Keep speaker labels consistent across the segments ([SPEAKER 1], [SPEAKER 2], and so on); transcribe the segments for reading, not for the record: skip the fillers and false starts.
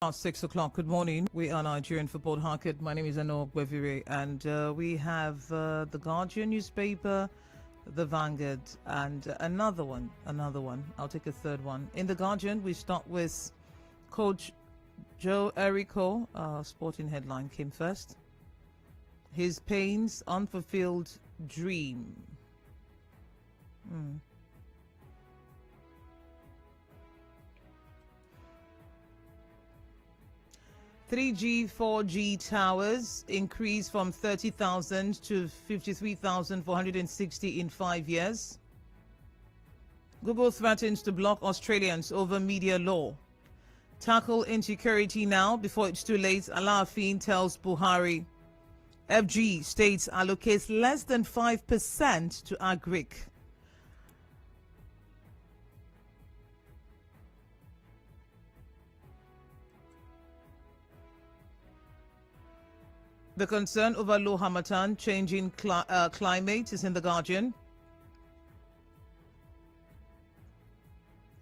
[SPEAKER 1] Past 6 o'clock. Good morning. We are Nigerian Football Harkett. My name is Enoh Ogbevire, and we have The Guardian newspaper, The Vanguard, and another one. I'll take a third one. In The Guardian, we start with Coach Joe Erico. Sporting headline came first. His pains, unfulfilled dream. 3G, 4G towers increase from 30,000 to 53,460 in 5 years. Google threatens to block Australians over media law. Tackle insecurity now before it's too late, Alaafin tells Buhari. FG states allocates less than 5% to agric. The concern over low Hamatan changing climate is in The Guardian.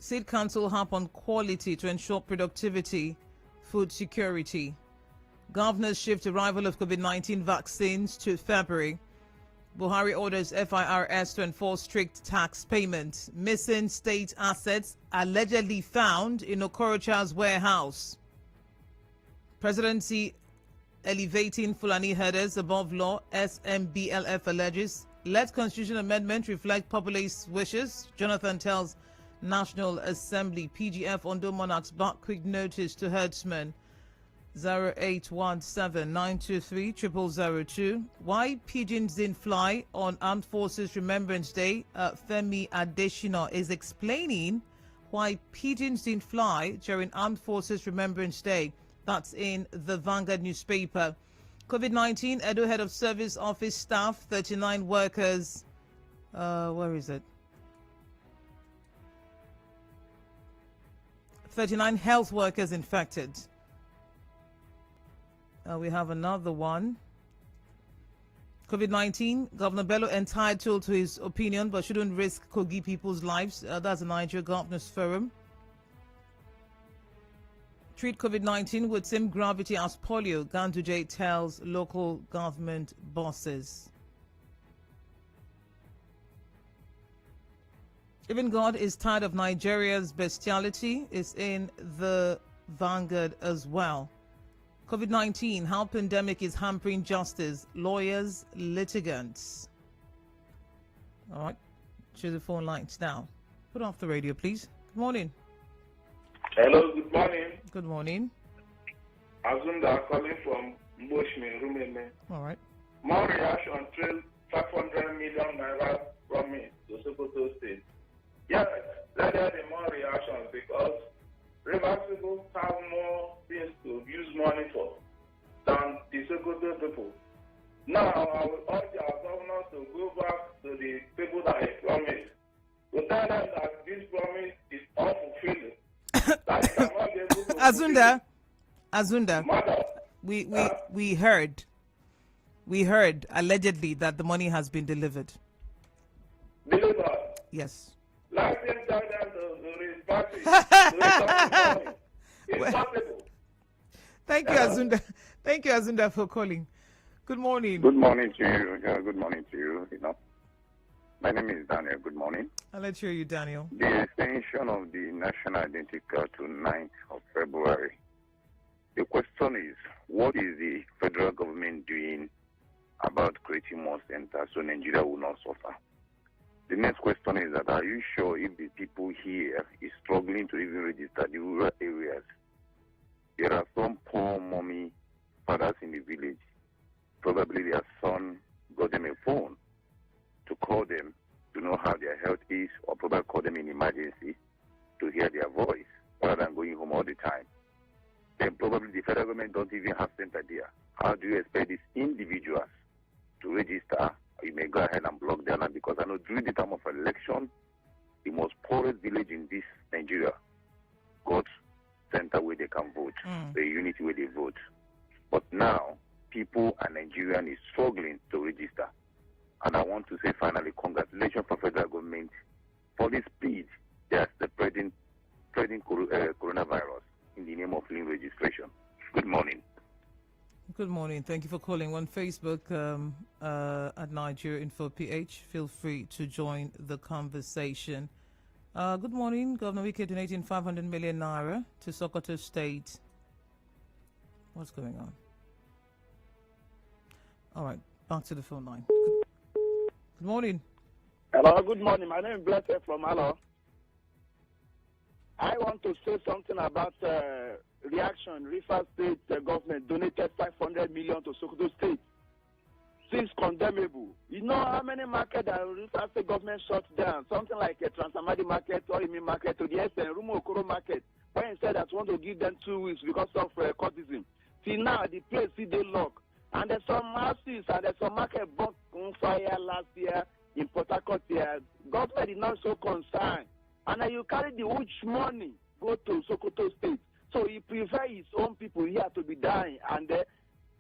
[SPEAKER 1] State Council harp on quality to ensure productivity, food security. Governors shift arrival of COVID-19 vaccines to February. Buhari orders FIRS to enforce strict tax payments. Missing state assets allegedly found in Okorocha's warehouse. Presidency elevating Fulani herders above law, SMBLF alleges. Let Constitution Amendment reflect populace wishes, Jonathan tells National Assembly. PGF Ondo Monarchs back quick notice to herdsmen. 0817-923-0002. Why pigeons didn't fly on Armed Forces Remembrance Day? Femi Adesina is explaining why pigeons didn't fly during Armed Forces Remembrance Day. That's in the Vanguard newspaper. COVID-19, Edo Head of Service Office staff, 39 workers. Where is it? 39 health workers infected. We have another one. COVID-19, Governor Bello entitled to his opinion but shouldn't risk Kogi people's lives. That's the Nigeria Governors Forum. Treat COVID-19 with same gravity as polio, Ganduje tells local government bosses. Even God is tired of Nigeria's bestiality is in the Vanguard as well. COVID-19, how pandemic is hampering justice, lawyers, litigants. All right, choose the phone lines now. Put off the radio, please. Good morning.
[SPEAKER 2] Hello, good morning.
[SPEAKER 1] Good morning.
[SPEAKER 2] Azunda calling from Bushman, Rumene.
[SPEAKER 1] All right.
[SPEAKER 2] More reaction to 500 million naira promise to Sokoto State. Yes, let there be more reactions because Rivers people have more things to use money for than the Sokoto people. Now, I will urge our governors to go back to the people that they promised, to tell them that this promise is unfulfilling.
[SPEAKER 1] Azunda, we heard allegedly that the money has been delivered.
[SPEAKER 2] Delivered?
[SPEAKER 1] Yes.
[SPEAKER 2] Let them tell them to respect it. It's possible.
[SPEAKER 1] Thank you, Azunda. Thank you, Azunda, for calling. Good morning.
[SPEAKER 3] Good morning to you. Good morning to you. My name is Daniel. Good morning.
[SPEAKER 1] I'll let you hear you, Daniel.
[SPEAKER 3] The extension of the national identity card to 9th of February. The question is, what is the federal government doing about creating more centers so Nigeria will not suffer? The next question is that, are you sure if the people here is struggling to even register the rural areas? There are some poor mommy fathers in the village. Probably their son got them a phone to call them to know how their health is, or probably call them in emergency to hear their voice rather than going home all the time. Then probably the federal government don't even have center there. How do you expect these individuals to register? You may go ahead and block their land, because I know during the time of election, the most poorest village in this Nigeria got center where they can vote, the unity where they vote. But now, people and Nigerian is struggling to register. And I want to say finally, congratulations for federal government for the speed they are spreading coronavirus. in the name of lien registration. Good morning.
[SPEAKER 1] Good morning. Thank you for calling on Facebook at Nigeria Info PH. Feel free to join the conversation. Good morning. Governor Wike donating 500 million naira to Sokoto State. What's going on? All right, back to the phone line. Good morning.
[SPEAKER 4] Hello, good morning. My name is Blessed from Hello. I want to say something about reaction. Rivers State government donated 500 million to Sokoto State. Seems condemnable. You know how many markets that Rivers State government shut down? Something like a Transamadi market, Orimi market, to the extent Rumo Okoro market. When he said that want to give them 2 weeks because of courtesan. See now the place see they lock. And there's some houses and there's some market burnt on fire last year in Port Harcourt here. Government is not so concerned. And then you carry the huge money, go to Sokoto State. So he prefer his own people here to be dying and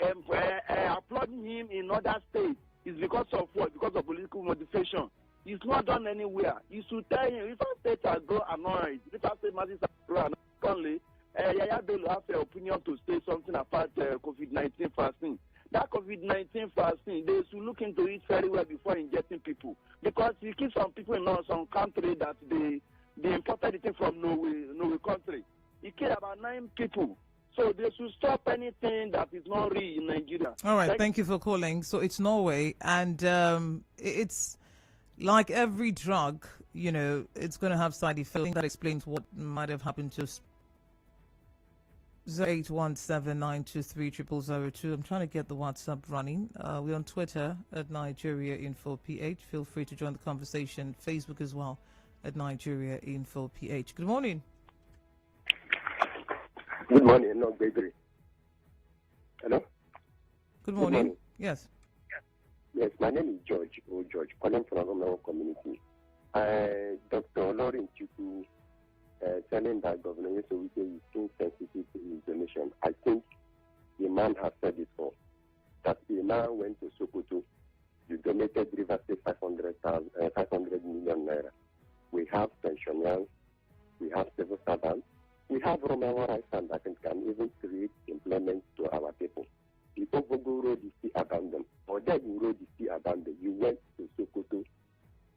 [SPEAKER 4] applauding him in other states. It's because of what? Because of political motivation. It's not done anywhere. You should tell him, Rivers State are grow annoyed. Rivers State masses are grow annoyed. Only, Yaya Bello have an opinion to say something about COVID-19 vaccine. That COVID-19 vaccine, they should look into it very well before injecting people. Because you keep some people in some country that they imported it from Norway country. It killed about 9 people. So they should stop anything that is not real in Nigeria.
[SPEAKER 1] All right, thank you for calling. So it's Norway, and it's like every drug, you know, it's going to have side effects. That explains what might have happened to us. 0817923002. I'm trying to get the WhatsApp running. We're on Twitter at Nigeria Info PH. Feel free to join the conversation. Facebook as well at Nigeria Info PH. Good morning.
[SPEAKER 5] Good morning, Enoh Ogbevire. Hello?
[SPEAKER 1] Good morning. Yes.
[SPEAKER 5] Yes, my name is George. George, calling from our community. Dr. Lauren Chuku telling that Governor Enoh Ogbevire is too sensitive to his donation. I think the man has said it all. That he now went to Sokoto. You donated Rivers State 500 million naira. We have pensioners. We have civil servants. We have Roman rights and that can even create employment to our people. The Ogogo road is still abandoned. Or that road is still abandoned. You went to Sokoto,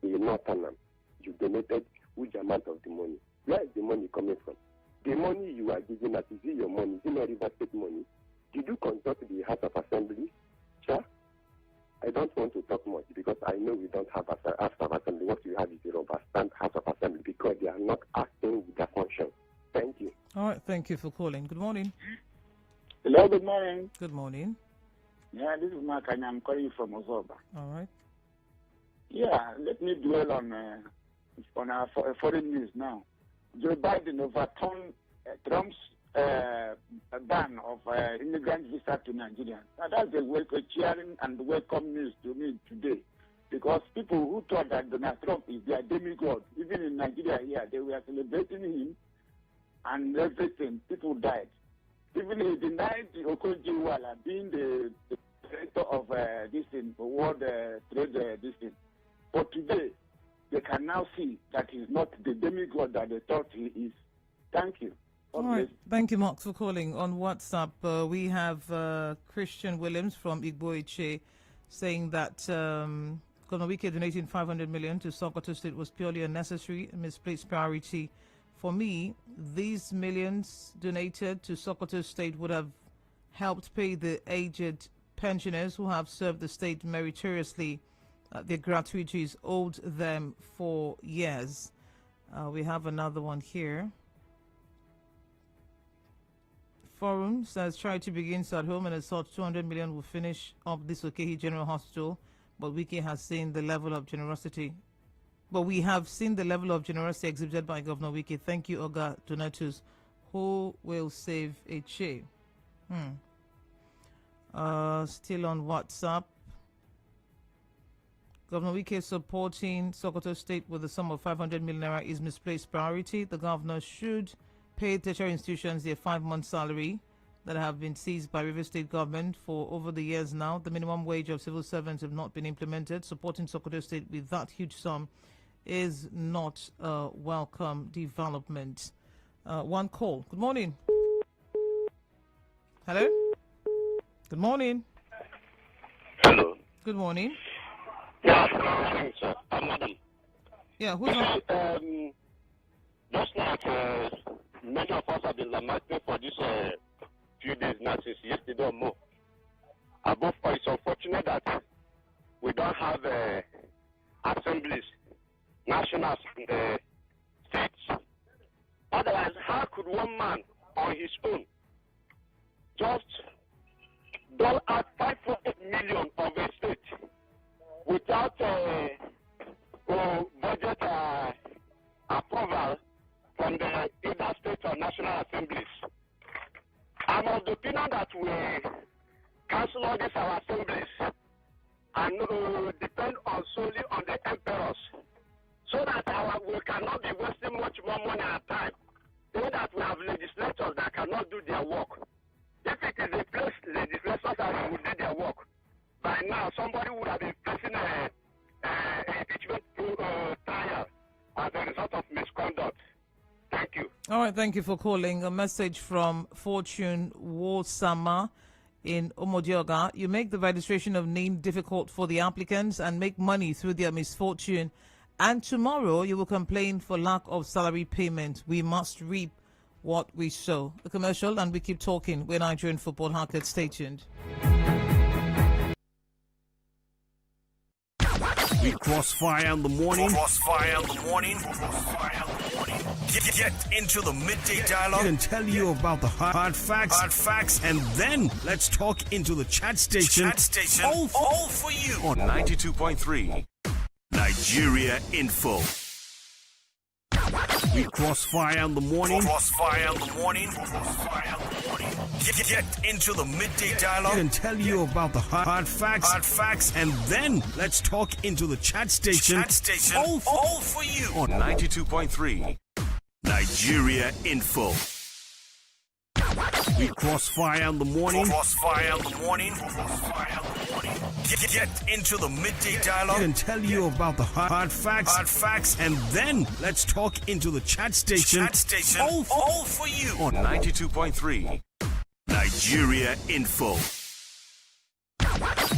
[SPEAKER 5] in Northern. You donated huge amount of the money. Where is the money coming from? The money you are giving us, is it your money? Is it not River State money? Did you consult the House of Assembly? Sure. I don't want to talk much because I know we don't have a House of Assembly. What you have is a rubber stamp House of Assembly because they are not acting with their function. Thank you.
[SPEAKER 1] All right, thank you for calling. Good morning.
[SPEAKER 4] Hello, good morning.
[SPEAKER 1] Good morning.
[SPEAKER 4] Yeah, this is Mark and I'm calling you from Ozoba.
[SPEAKER 1] All right.
[SPEAKER 4] Yeah, let me dwell on our foreign news now. Joe Biden overturned Trump's ban of immigrant visa to Nigeria. Now, that's a cheering and welcome news to me today. Because people who thought that Donald Trump is their demigod, even in Nigeria here, they were celebrating him and everything. People died. Even he denied the Okonjo-Iweala being the director of this thing, World Trade this thing. But today, they can now see that he's not the demigod that they thought he is. Thank you.
[SPEAKER 1] All right. Thank you, Mark, for calling. On WhatsApp, we have Christian Williams from Igbo saying that Governor Wike donating 500 million to Sokoto State was purely unnecessary and misplaced priority. For me, these millions donated to Sokoto State would have helped pay the aged pensioners who have served the state meritoriously. Their gratuities owed them for years. We have another one here. Forum says charity begins at home and as such 200 million will finish up this Okehi General Hospital, but Wike has seen the level of generosity. But we have seen the level of generosity exhibited by Governor Wike. Thank you, Oga Donatus. Who will save a chair? Still on WhatsApp. Governor Wike supporting Sokoto State with a sum of 500 million naira is misplaced priority. The governor should pay tertiary institutions their 5-month salary that have been seized by River State government for over the years now. The minimum wage of civil servants have not been implemented. Supporting Sokoto State with that huge sum is not a welcome development. One call. Good morning. Hello? Good morning.
[SPEAKER 6] Hello.
[SPEAKER 1] Good morning.
[SPEAKER 6] Yeah, thanks, madam.
[SPEAKER 1] Yeah, who's on?
[SPEAKER 6] Just like many of us have been lamenting for this few days now, since yesterday or more. Above all, it's unfortunate that we don't have assemblies, nationals, and states. Otherwise, how could one man on his own just dole out 5.8 million of a state without budget approval from the either state or national assemblies? I'm of the opinion that we cancel all these our assemblies and depend on solely on the emperors, so that we cannot be wasting much more money and time. So that we have legislators that cannot do their work. If it is a place legislators that will do their work, by now somebody would have been facing a impeachment trial as a result of misconduct. Thank you.
[SPEAKER 1] All right, thank you for calling. A message from Fortune Wosama in Omodioga. You make the registration of name difficult for the applicants and make money through their misfortune. And tomorrow you will complain for lack of salary payment. We must reap what we sow. A commercial and we keep talking. We're Nigerian Football Harket. Stay tuned.
[SPEAKER 7] We crossfire in the morning.
[SPEAKER 8] Crossfire in the morning. Get into the midday dialogue
[SPEAKER 7] And tell you about the hard facts. And then let's talk into the chat station.
[SPEAKER 8] All for you.
[SPEAKER 7] On 92.3 Nigeria Info. We crossfire in the morning.
[SPEAKER 8] Crossfire in the morning. Get into the midday dialogue
[SPEAKER 7] And tell you about the hard facts. And then let's talk into the chat station.
[SPEAKER 8] all for you.
[SPEAKER 7] On 92.3 Nigeria Info. We crossfire in the morning.
[SPEAKER 8] Crossfire in the morning. Get into the midday dialogue
[SPEAKER 7] And tell you about the hard facts. And then let's talk into the chat station.
[SPEAKER 8] all for you.
[SPEAKER 7] On 92.3 Nigeria Info.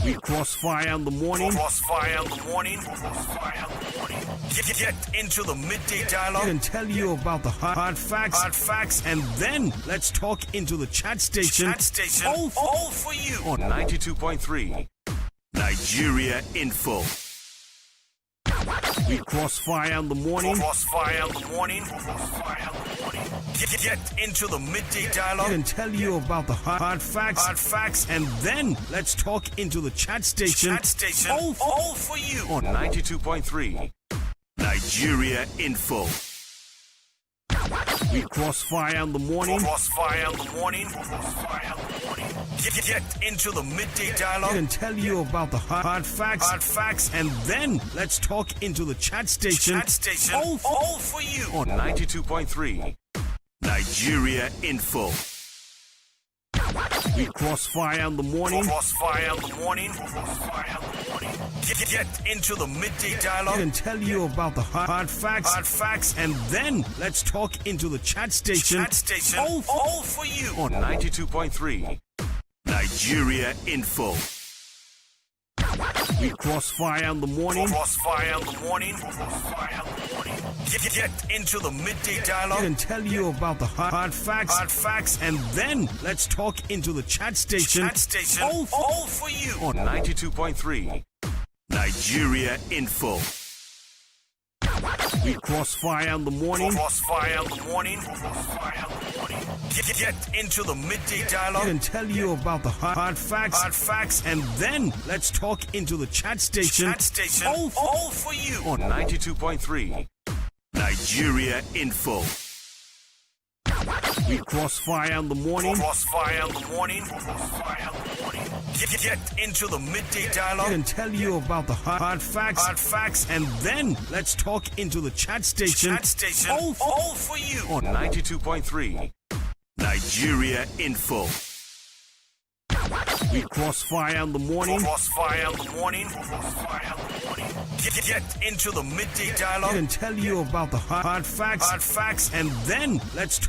[SPEAKER 7] We crossfire in the morning.
[SPEAKER 8] Crossfire in the morning. Get into the midday dialogue
[SPEAKER 7] And tell you about the hard facts. And then let's talk into the chat station.
[SPEAKER 8] all for you.
[SPEAKER 7] On 92.3 Nigeria Info. We crossfire in the morning.
[SPEAKER 8] Crossfire in the morning. Get into the midday dialogue
[SPEAKER 7] And tell you about the hard facts. And then let's talk into the chat station.
[SPEAKER 8] all for you.
[SPEAKER 7] On 92.3 Nigeria Info. We crossfire in the morning.
[SPEAKER 8] Crossfire in the morning. Get into the midday dialogue
[SPEAKER 7] And tell you about the hard facts. And then let's talk into the chat station.
[SPEAKER 8] all for you.
[SPEAKER 7] On 92.3 Nigeria Info. We crossfire in the morning.
[SPEAKER 8] Crossfire in the morning. Get into the midday dialogue
[SPEAKER 7] And tell you about the hard facts. And then let's talk into the chat station.
[SPEAKER 8] all for you.
[SPEAKER 7] On 92.3 Nigeria Info. We crossfire in the morning.
[SPEAKER 8] Crossfire in the morning. Get into the midday dialogue
[SPEAKER 7] And tell you about the hard facts. And then let's talk into the chat station.
[SPEAKER 8] all for you.
[SPEAKER 7] On 92.3 Nigeria Info. We crossfire in the morning.
[SPEAKER 8] Crossfire in the morning. Get into the midday dialogue
[SPEAKER 7] And tell you about the hard facts. And then let's talk into the chat station.
[SPEAKER 8] all for you.
[SPEAKER 7] On 92.3 Nigeria Info. We crossfire in the morning.
[SPEAKER 8] Crossfire in the morning. Get into the midday dialogue
[SPEAKER 7] And tell you about the hard facts. And then let's talk into the chat station.
[SPEAKER 8] all for you.
[SPEAKER 7] On 92.3 Nigeria Info. We crossfire in the morning.
[SPEAKER 8] Crossfire in the morning. Get into the midday dialogue
[SPEAKER 7] And tell you about the hard facts. And then let's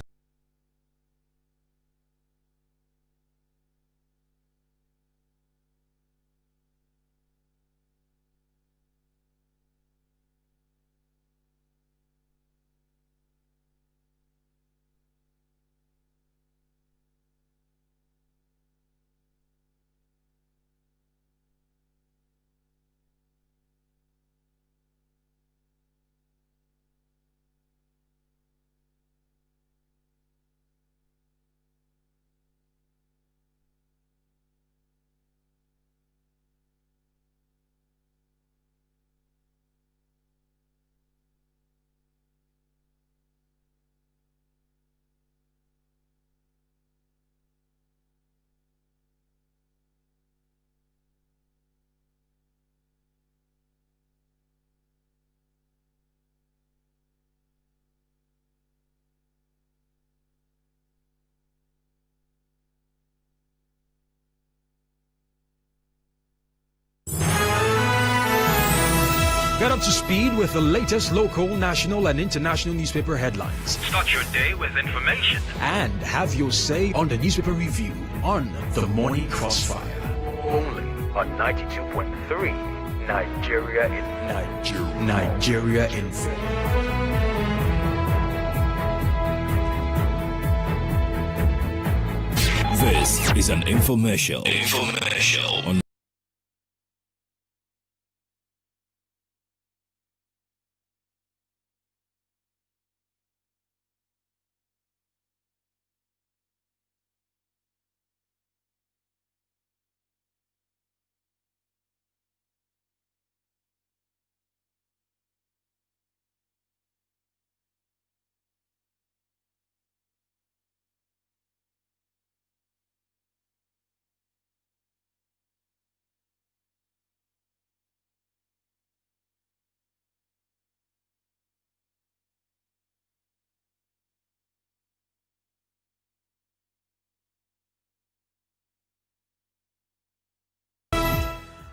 [SPEAKER 9] up to speed with the latest local, national, and international newspaper headlines.
[SPEAKER 8] Start your day with information.
[SPEAKER 9] And have your say on the newspaper review on The Morning Crossfire.
[SPEAKER 10] Only on 92.3 Nigeria in
[SPEAKER 9] Nigeria Info.
[SPEAKER 11] This is an infomercial. On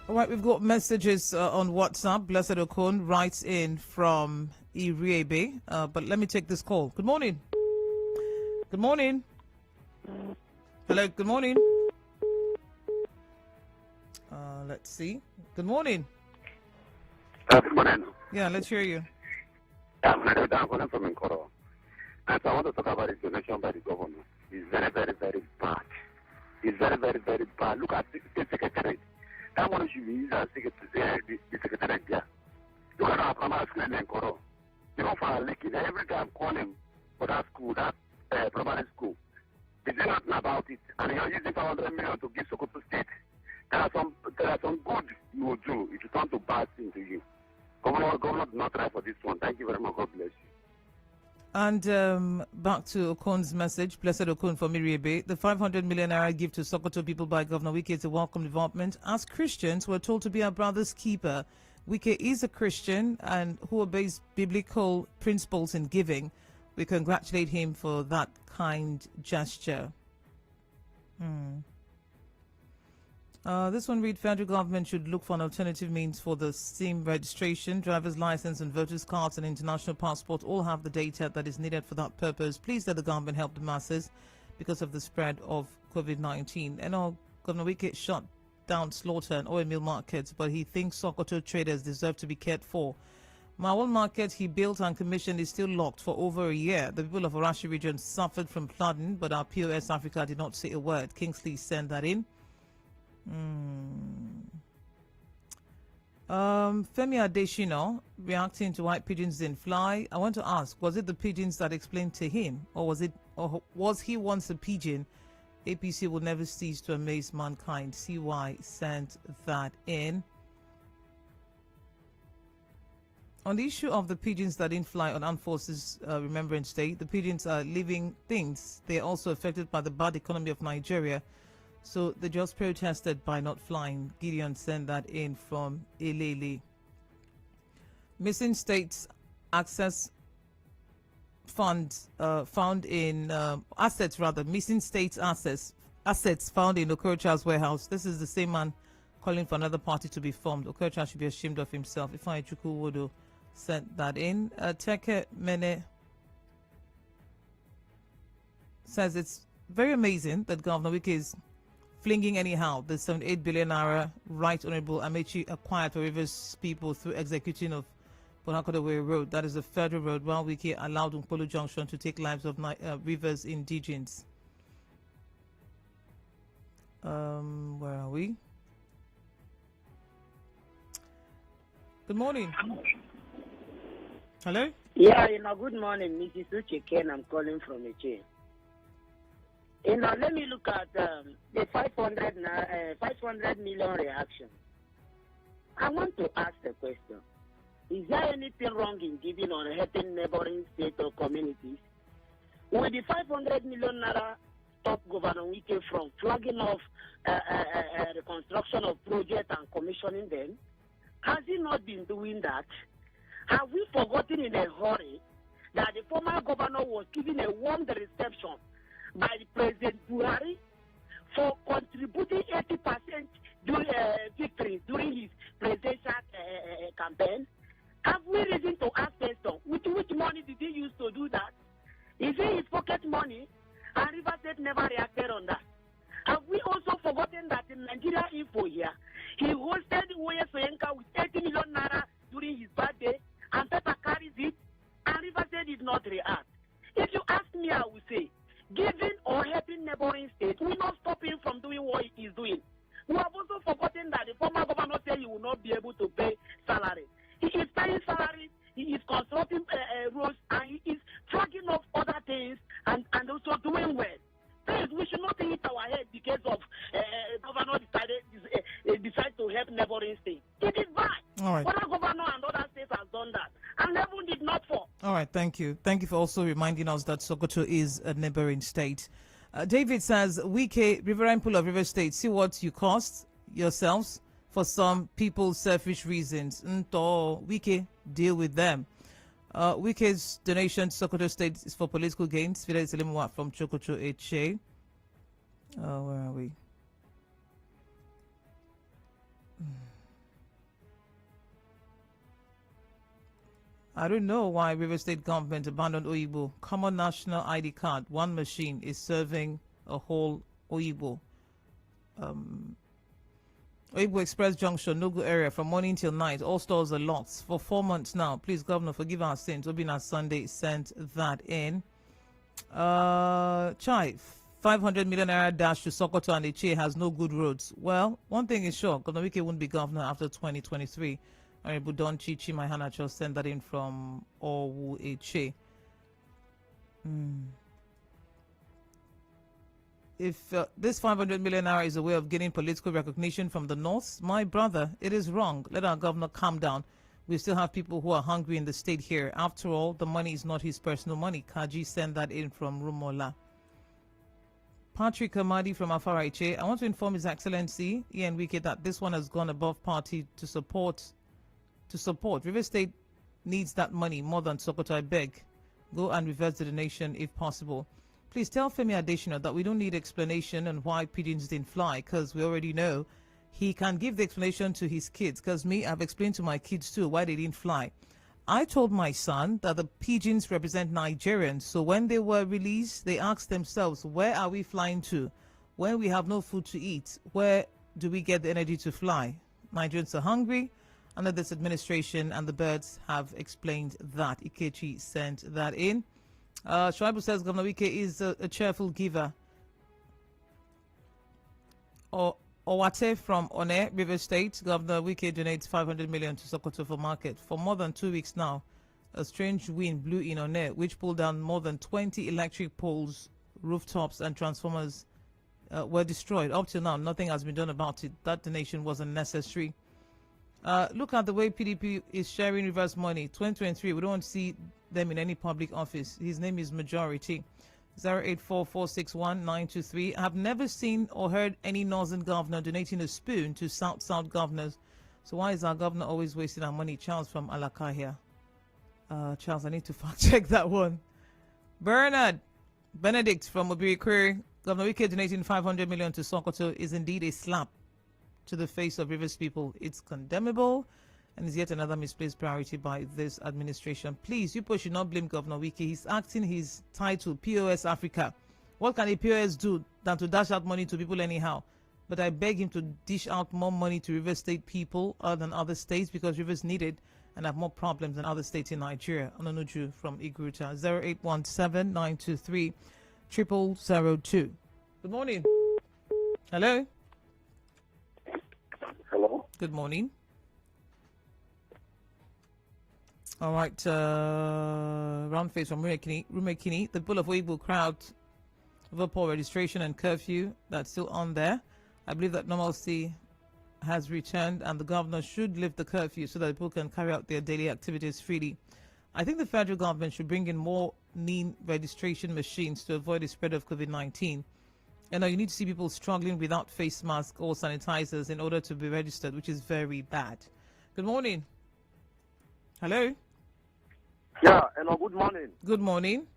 [SPEAKER 1] All right, we've got messages on WhatsApp. Blessed Okon writes in from Iriebe, but let me take this call. Good morning. Good morning. Hello, good morning. Let's see. Good morning.
[SPEAKER 3] Good morning.
[SPEAKER 1] Yeah, let's hear you.
[SPEAKER 3] I'm calling from Nkoro. And so I want to talk about the donation by the governor. It's very, very, very bad. It's very, very, very bad. Look at the state secretary. That one should be used as the secretary there. Look at our primary school in Nkoro. You know, for leaking, every day I'm calling for that school, that primary school. They do nothing about it. And you're using 500 million to give Sokoto State. There are some good you will do if you turn to bad things to you. Governor did not try for this one. Thank you very much. God bless you.
[SPEAKER 1] And back to Okon's message, Blessed Okon from Iriebe. The 500 million naira gift to Sokoto people by Governor Wike is a welcome development. As Christians, we're told to be our brother's keeper. Wike is a Christian and who obeys biblical principles in giving. We congratulate him for that kind gesture. This one read, federal government should look for an alternative means for the SIM registration. Driver's license and voters cards and international passport all have the data that is needed for that purpose. Please let the government help the masses because of the spread of COVID-19. Governor Wike shut down slaughter and oil mill markets, but he thinks Sokoto traders deserve to be cared for. My own market he built and commissioned is still locked for over a year. The people of Arashi region suffered from flooding, but our POS Africa did not say a word. Kingsley sent that in. Femi Adeshino reacting to white pigeons didn't fly. I want to ask, was it the pigeons that explained to him, or was he once a pigeon? APC will never cease to amaze mankind. CY sent that in. On the issue of the pigeons that didn't fly on Armed Forces Remembrance Day, the pigeons are living things. They are also affected by the bad economy of Nigeria. So they just protested by not flying. Gideon sent that in from Ilele. Missing states access funds found in missing states assets found in Okorocha's warehouse. This is the same man calling for another party to be formed. Okorocha should be ashamed of himself. Ifeanyi Chukwuwodo sent that in. Teke Mene says it's very amazing that Governor Wike is flinging anyhow the 78 billion naira Right Honorable Amechi acquired for Rivers people through executing of Bonakodaway Road. That is a federal road, while Wike allowed Nkpolu Junction to take lives of Rivers indigents. Where are we? Good morning. Hello?
[SPEAKER 12] Yeah, good morning, Mrs. Ucheken. I'm calling from Eche. Let me look at the 500 million reaction. I want to ask a question. Is there anything wrong in giving or helping neighboring states or communities? Will the 500 million naira stop Governor Wike from flagging off the construction of projects and commissioning them? Has he not been doing that? Have we forgotten in a hurry that the former governor was given a warm reception by the President Buhari for contributing 80% victory during his presidential campaign? Have we reason to ask question? Which money did he use to do that? Is it his pocket money? And River State never reacted on that. Have we also forgotten that in Nigeria Info here, he hosted Oye Soyenka with 80 million naira during his birthday, and Pepper carries it, and River State did not react. If you ask me, I will say, giving or helping neighboring states will not stop him from doing what he is doing. We have also forgotten that the former governor said he will not be able to pay salary. He is paying salary, he is constructing roads, and he is flagging off other things and also doing well. Please, we should not hit our head because of governor decide to help neighboring states. It is bad.
[SPEAKER 1] All right.
[SPEAKER 12] Other governor and other states have done that, and heaven did not fall.
[SPEAKER 1] All right, thank you. Thank you for also reminding us that Sokoto is a neighboring state. David says, Wike, Riverine Pool of River State, see what you cost yourselves for some people's selfish reasons. Nto, Wike, deal with them. Wike's donation to Sokoto State is for political gains. Fidel Selimwa from Chokocho Eche. Where are we? I don't know why River State government abandoned Oyibo. Common national ID card, one machine is serving a whole Oyibo. Oyibo Express Junction, Nogu area, from morning till night. All stores are locked for 4 months now. Please, Governor, forgive our sins. Obina Sunday sent that in. Chai, 500 million naira dash to Sokoto and Eche has no good roads. Well, one thing is sure, Governor Wike won't be governor after 2023. Honorable Don Chichi Maihana just sent that in from Owu Eche. If this 500 million naira is a way of getting political recognition from the north, my brother, it is wrong. Let our governor calm down. We still have people who are hungry in the state here. After all, the money is not his personal money. Kaji sent that in from Rumola. Patrick Amadi from Afara. I want to inform His Excellency Ian Wike that this one has gone above party to support. River State needs that money more than Sokoto. I beg. Go and reverse the donation if possible. Please tell Femi Adesina that we don't need explanation on why pigeons didn't fly, because we already know. He can give the explanation to his kids, because I've explained to my kids too why they didn't fly. I told my son that the pigeons represent Nigerians, so when they were released, they asked themselves, where are we flying to? When we have no food to eat, where do we get the energy to fly? Nigerians are hungry under this administration, and the birds have explained that. Ikechi sent that in. Shoaibu says Governor Wike is a cheerful giver. Owate from One, River State. Governor Wike donates 500 million to Sokoto for market. For more than 2 weeks now, a strange wind blew in One, which pulled down more than 20 electric poles, rooftops, and transformers were destroyed. Up till now, nothing has been done about it. That donation was unnecessary. Look at the way PDP is sharing reverse money. 2023, we don't see them in any public office. His name is Majority. 084461923. I have never seen or heard any northern governor donating a spoon to south governors. So why is our governor always wasting our money? Charles from Alaka here. Charles, I need to fact check that one. Benedict from Obiri Query. Governor Wike donating 500 million to Sokoto is indeed a slap to the face of Rivers people. It's condemnable and is yet another misplaced priority by this administration. Please, you should not blame Governor Wike. He's acting his title, POS Africa. What can a POS do than to dash out money to people anyhow? But I beg him to dish out more money to Rivers State people than other states, because Rivers need it and have more problems than other states in Nigeria. Ononuju from Igruta. 0817-923-0002. Good morning. Hello.
[SPEAKER 5] Hello.
[SPEAKER 1] Good morning. All right, round face from Rumekini. The Bull of Weibo crowd over poor registration and curfew that's still on there. I believe that normalcy has returned and the governor should lift the curfew so that people can carry out their daily activities freely. I think the federal government should bring in more mean registration machines to avoid the spread of COVID-19. And now you need to see people struggling without face masks or sanitizers in order to be registered, which is very bad. Good morning. Hello.
[SPEAKER 6] Yeah, hello, good morning.
[SPEAKER 1] Good morning.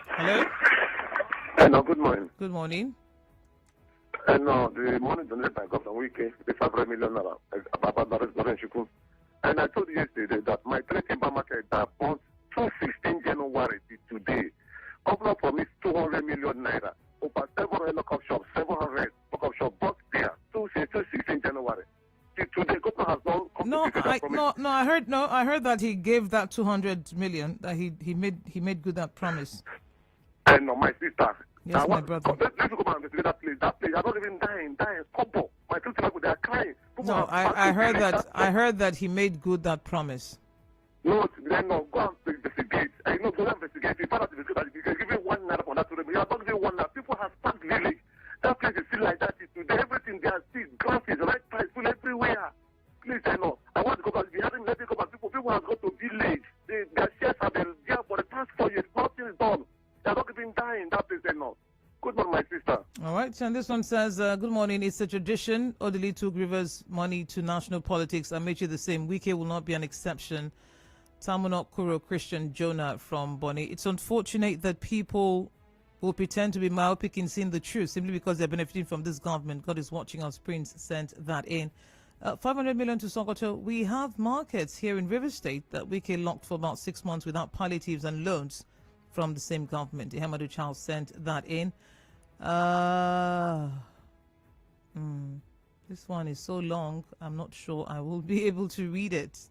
[SPEAKER 1] Hello.
[SPEAKER 6] Hello, good morning.
[SPEAKER 1] Good morning.
[SPEAKER 6] And the money donated by Governor Wike, the 500 million about the restaurant.
[SPEAKER 3] And I told you yesterday that my three timber market that bought 216 January to today. Governor promised 200 million naira. Over 700 local shops, 700 local shops bought there. 216 January. Today, governor has not
[SPEAKER 1] I heard that he gave that 200 million. That he made good that promise.
[SPEAKER 3] And my sister.
[SPEAKER 1] Yes, my brother.
[SPEAKER 3] Let's go back to that place. That place, I'm not even dying. Couple. My two people, they are crying.
[SPEAKER 1] No, I heard that. I heard that he made good that promise.
[SPEAKER 3] No, then no, go and investigate. I know, go and investigate. If you can give me 1 naira for that to them. You are not giving 1 naira. People have packed village. That place is still like that today. Everything they are still grasses, right price, full everywhere. Please, I know. I want to go back. We haven't let me go back. People have gone to village. Their shares have been there for the past 4 years. Nothing is done. They are not even dying. That place, I know. Good morning, my sister.
[SPEAKER 1] All right, and this one says, good morning. It's a tradition. Odili took Rivers' money to national politics. I made you the same. Wike will not be an exception. Tamunok Kuro Christian Jonah from Bonnie. It's unfortunate that people will pretend to be myopic in seeing the truth simply because they're benefiting from this government. God is watching us. Prince sent that in. 500 million to Sokoto. We have markets here in River State that Wike locked for about 6 months without palliatives and loans from the same government. Hamadu Charles sent that in. This one is so long, I'm not sure I will be able to read it.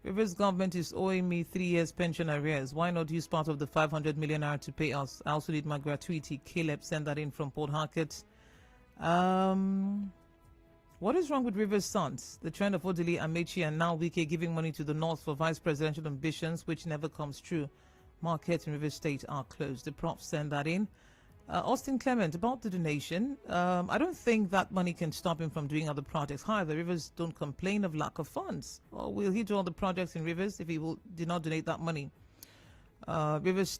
[SPEAKER 1] Rivers government is owing me 3 years pension arrears. Why not use part of the 500 million naira to pay us? I also need my gratuity. Caleb sent that in from Port Harcourt. What is wrong with Rivers Sons? The trend of Odili, Amechi, and now Wike giving money to the North for vice presidential ambitions, which never comes true. Markets in River State are closed. The prof send that in. Austin Clement, about the donation, I don't think that money can stop him from doing other projects. However, Rivers don't complain of lack of funds. Or will he do all the projects in Rivers if he did not donate that money? Rivers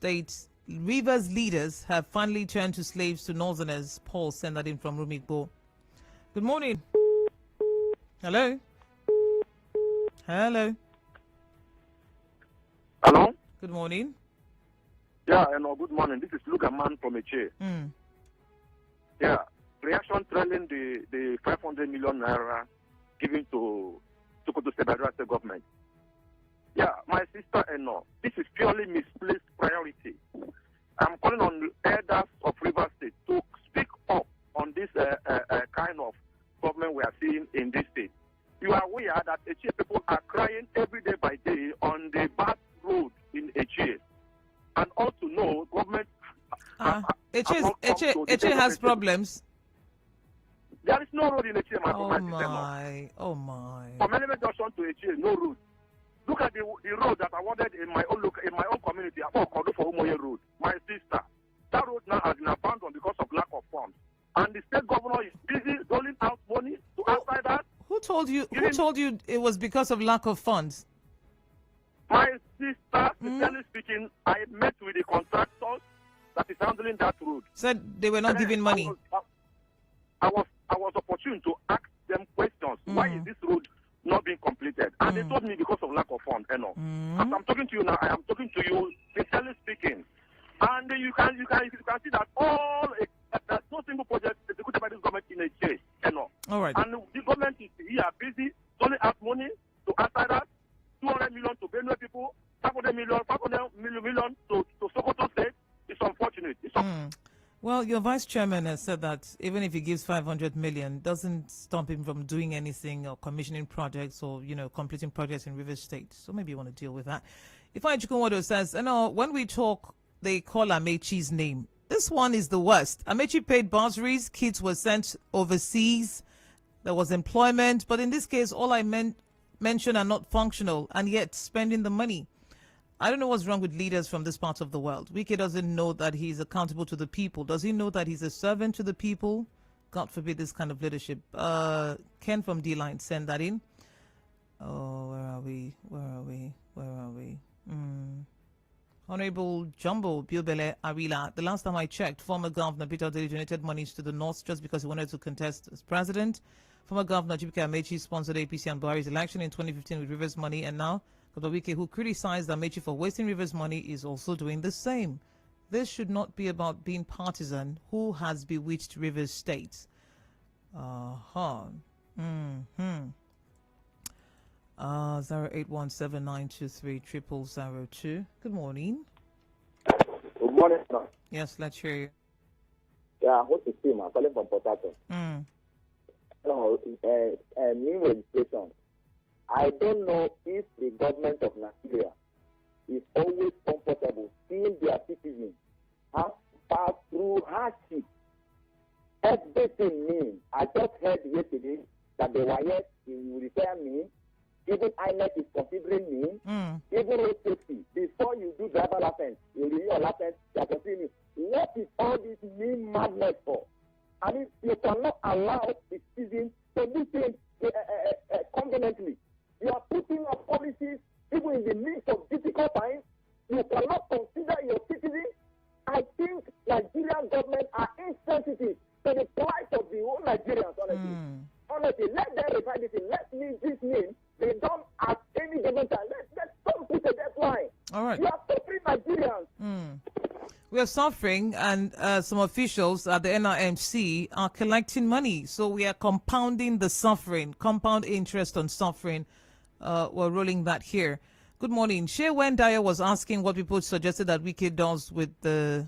[SPEAKER 1] leaders have finally turned to slaves to Northerners. Paul sent that in from Rumikbo. Good morning. Hello? Hello?
[SPEAKER 6] Hello?
[SPEAKER 1] Good morning.
[SPEAKER 6] Yeah, good morning. This is Luga Man from Eche. Yeah, reaction trailing the 500 million naira given to Sokoto State government. Yeah, my sister Enoh, this is purely misplaced priority. I'm calling on the elders of River State to speak up on this kind of government we are seeing in this state. You are aware that Eche people are crying every day by day on the bad road in Eche. And also know government
[SPEAKER 1] Eche has problems.
[SPEAKER 6] There is no road in Eche,
[SPEAKER 1] Oh my.
[SPEAKER 6] From Element Junction to Eche, no road. Look at the road that I wanted in my own community, for Umoye Road. My sister, that road now has been abandoned because of lack of funds. And the state governor is busy doling out money to outside that.
[SPEAKER 1] Who told you it was because of lack of funds?
[SPEAKER 6] My sister, sincerely speaking, I met with the contractors that is handling that road.
[SPEAKER 1] Said they were not giving money.
[SPEAKER 6] I was opportune to ask them questions. Why is this road not being completed? And they told me because of lack of funds. As I'm talking to you now, I am talking to you sincerely speaking. And you can see that no single project executed by this government in a case.
[SPEAKER 1] All right.
[SPEAKER 6] And the government is here busy doling out money to outside that. 200 million to Benue people, 500 million to Sokoto State. It's unfortunate.
[SPEAKER 1] Well, your vice chairman has said that even if he gives 500 million, doesn't stop him from doing anything or commissioning projects or, completing projects in River State. So maybe you want to deal with that. If Ichukwumodo says, when we talk, they call Amechi's name. This one is the worst. Amechi paid bursaries, kids were sent overseas, there was employment, but in this case, all I mention are not functional and yet spending the money. I don't know what's wrong with leaders from this part of the world. Wike doesn't know that he's accountable to the people. Does he know that he's a servant to the people? God forbid this kind of leadership. Ken from D-Line, send that in. Oh, where are we? Honorable Jumbo Biobele Arila. The last time I checked, former Governor Peter Odili donated monies to the North just because he wanted to contest as president. Former Governor Jibike Amechi sponsored APC and Buhari's election in 2015 with Rivers money, and now Dr. Wike, who criticized Amechi for wasting Rivers money, is also doing the same. This should not be about being partisan. Who has bewitched Rivers State? 0817-923-0002. Good morning.
[SPEAKER 13] Good morning, sir.
[SPEAKER 1] Yes, let's hear you.
[SPEAKER 13] Yeah, what's the team? I'm calling from Port Harcourt. No, new registration. I don't know if the government of Nigeria is always comfortable seeing their citizens have passed through hardship. Everything means. I just heard yesterday that the YS will repair me. Even INEC is considering me. Even road safety. Before you do driver license, you renew your license, they are considering me. What is all this mean madness for? I mean, you cannot allow the citizens to do things conveniently. You are putting up policies even in the midst of difficult times. You cannot consider your citizens. I think Nigerian government are insensitive to the plight of the whole Nigerians, honestly. Honestly, let them refine this. Let me this mean they don't at any given time. Let some put a deadline.
[SPEAKER 1] All right.
[SPEAKER 13] You are suffering Nigerians.
[SPEAKER 1] We are suffering, and some officials at the NRMC are collecting money. So we are compounding the suffering, compound interest on suffering. We're rolling that here. Good morning. Shea Wendaya was asking what people suggested that Wike does with the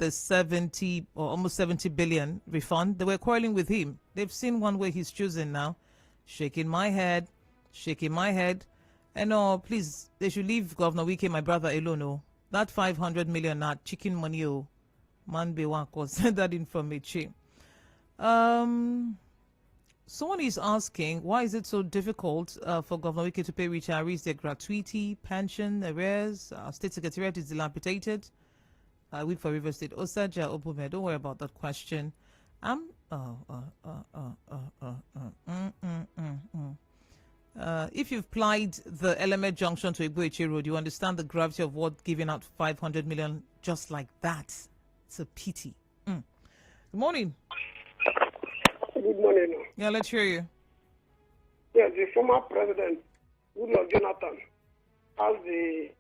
[SPEAKER 1] 70 or almost 70 billion refund. They were quarreling with him. They've seen one way he's choosing now. Shaking my head. And please, they should leave Governor Wike, my brother, alone. Oh. That 500 million, not chicken money. Oh. Man be one cause. Send that information. Someone is asking, why is it so difficult for Governor Wike to pay retirees their gratuity, pension, arrears? Our state secretariat is dilapidated. Week for River State. Osaja Obume, don't worry about that question. If you've plied the Element Junction to Igboeche Road, you understand the gravity of what giving out 500 million just like that. It's a pity. Good morning.
[SPEAKER 14] Good morning.
[SPEAKER 1] Yeah, let's hear you.
[SPEAKER 14] Yes, the former president, Goodluck Jonathan, asked the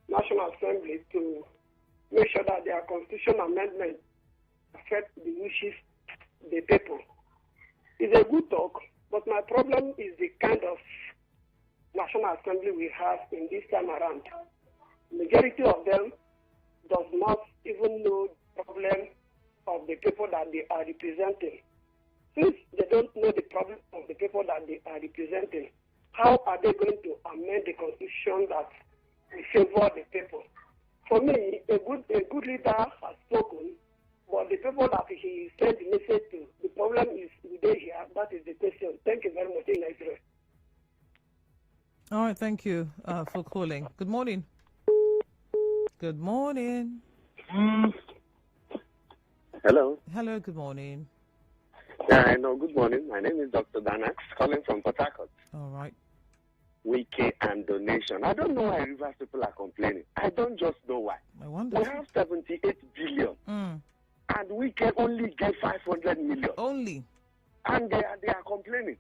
[SPEAKER 14] National Assembly to make sure that their constitution amendment affect the wishes of the people. It's a good talk, but my problem is the kind of National Assembly we have in this time around. Majority of them does not even know the problem of the people that they are representing. Since they don't know the problem of the people that they are representing, how are they going to amend the constitution that will favor the people? For me, a good leader has spoken, but the people that he sent the message to, the problem is within here. That is the question. Thank you very much. In Nigeria.
[SPEAKER 1] All right, thank you for calling. Good morning. Good morning.
[SPEAKER 15] Hello.
[SPEAKER 1] Hello, good morning.
[SPEAKER 15] Yeah, I know. Good morning. My name is Dr. Danax, calling from Port Harcourt.
[SPEAKER 1] All right.
[SPEAKER 15] Wike and donation. I don't know why Rivers people are complaining. I don't just know why.
[SPEAKER 1] I wonder.
[SPEAKER 15] We have 78 billion, and Wike only gave 500 million.
[SPEAKER 1] Only.
[SPEAKER 15] And they are complaining.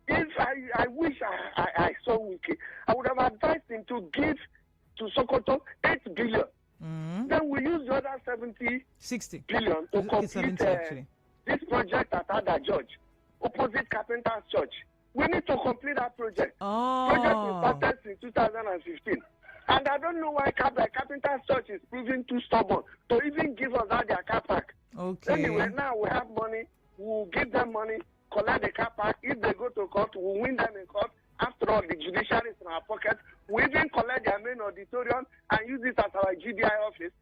[SPEAKER 15] If I wish I saw Wike, I would have advised him to give to Sokoto 8 billion. Then we use the other 60 billion to complete this project at Ada George, opposite Carpenter's Church. We need to complete that project. Project was started in 2015. And I don't know why Carpenter's Church is proving too stubborn to even give us out their car park.
[SPEAKER 1] Okay.
[SPEAKER 15] Anyway, now we have money. We'll give them money, collect the car park. If they go to court, we'll win them in court. After all, the judiciary is in our pocket. We even collect their main auditorium and use it as our GDI office.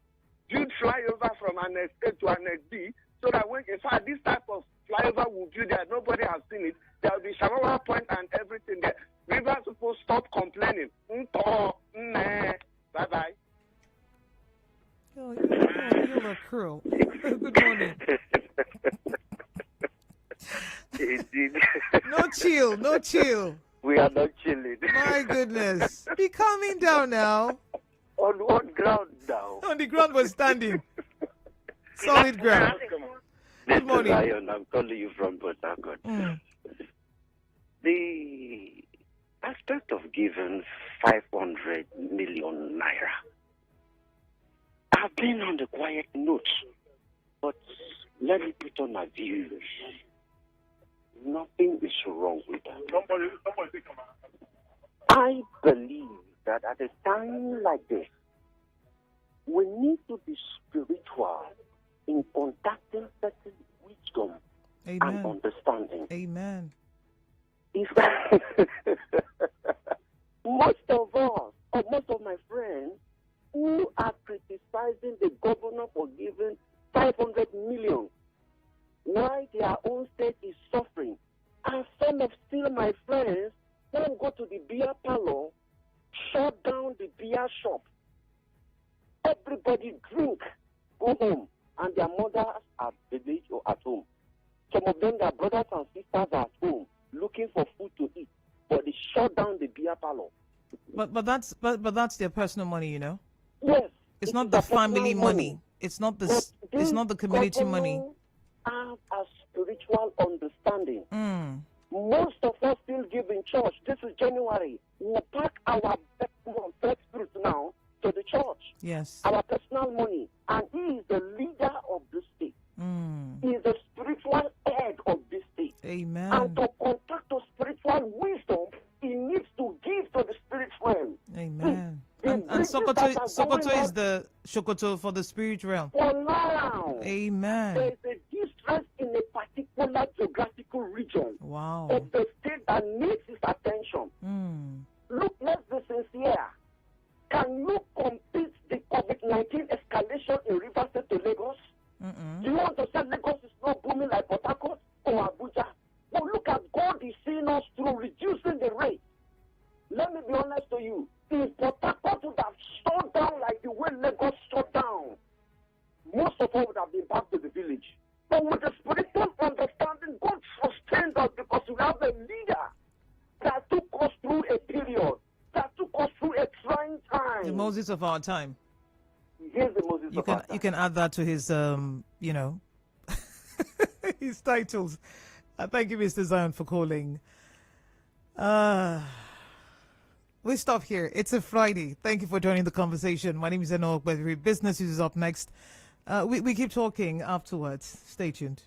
[SPEAKER 15] Build flyover from Annex A to Annex B, so that when, in fact, this type of flyover will build there, nobody has seen it. There will be Shamawa Point and everything there. Rivers people stop complaining. Bye-bye.
[SPEAKER 1] Oh, you're a curl. Good morning. No chill.
[SPEAKER 16] We are not chilling.
[SPEAKER 1] My goodness. Be calming down now.
[SPEAKER 16] On ground now.
[SPEAKER 1] On the ground we're standing. Solid ground. Good morning.
[SPEAKER 16] Lion, I'm calling you from Port Harcourt. The aspect of giving 500 million naira, I've been on the quiet note, but let me put on my views. Nothing is wrong with that. I believe that at a time like this, we need to be spiritual in contacting certain wisdom and understanding.
[SPEAKER 1] Amen.
[SPEAKER 16] Most of us, or most of my friends, who are criticizing the governor for giving 500 million, why their own state is suffering, and some of still my friends who go to the beer parlor, shut down the beer shop. Everybody drink, go home, and their mothers are at the village or at home. Some of them, their brothers and sisters are at home looking for food to eat, but they shut down the beer parlor.
[SPEAKER 1] But that's their personal money, you know.
[SPEAKER 16] Yes,
[SPEAKER 1] it's not the family money. It's not the community money.
[SPEAKER 16] Have a spiritual understanding. Most of us still give in church. This is January. We pack our first fruits now to the church.
[SPEAKER 1] Yes.
[SPEAKER 16] Our personal money. And he is the leader of this state. He is the spiritual head of this state.
[SPEAKER 1] Amen.
[SPEAKER 16] And to contact to spiritual wisdom, he needs to give to the spirit realm.
[SPEAKER 1] Amen. And Sokoto is the Shokoto for the spirit realm.
[SPEAKER 16] For now.
[SPEAKER 1] Amen.
[SPEAKER 16] There is a distress in a particular geographical region.
[SPEAKER 1] Wow.
[SPEAKER 16] Of the state that needs his attention. Look, let's be sincere. Can you compete the COVID-19 escalation in Rivers State to Lagos? Do you want to say Lagos is not booming like Port Harcourt or Abuja? Well, look at God is seeing us through reducing the rate. Let me be honest to you. If Port Harcourt would have shut down like the way Lagos shut down, most of us would have been back to the village. But with the spiritual understanding, God sustained us because we have a leader that took us through a period, that took us through a trying time.
[SPEAKER 1] The Moses of our time.
[SPEAKER 16] Here's the Moses of our time.
[SPEAKER 1] You can add that to his, his titles. Thank you, Mr. Zion, for calling. We stop here. It's a Friday. Thank you for joining the conversation. My name is Enoh Ogbevire. Business is up next. We keep talking afterwards. Stay tuned.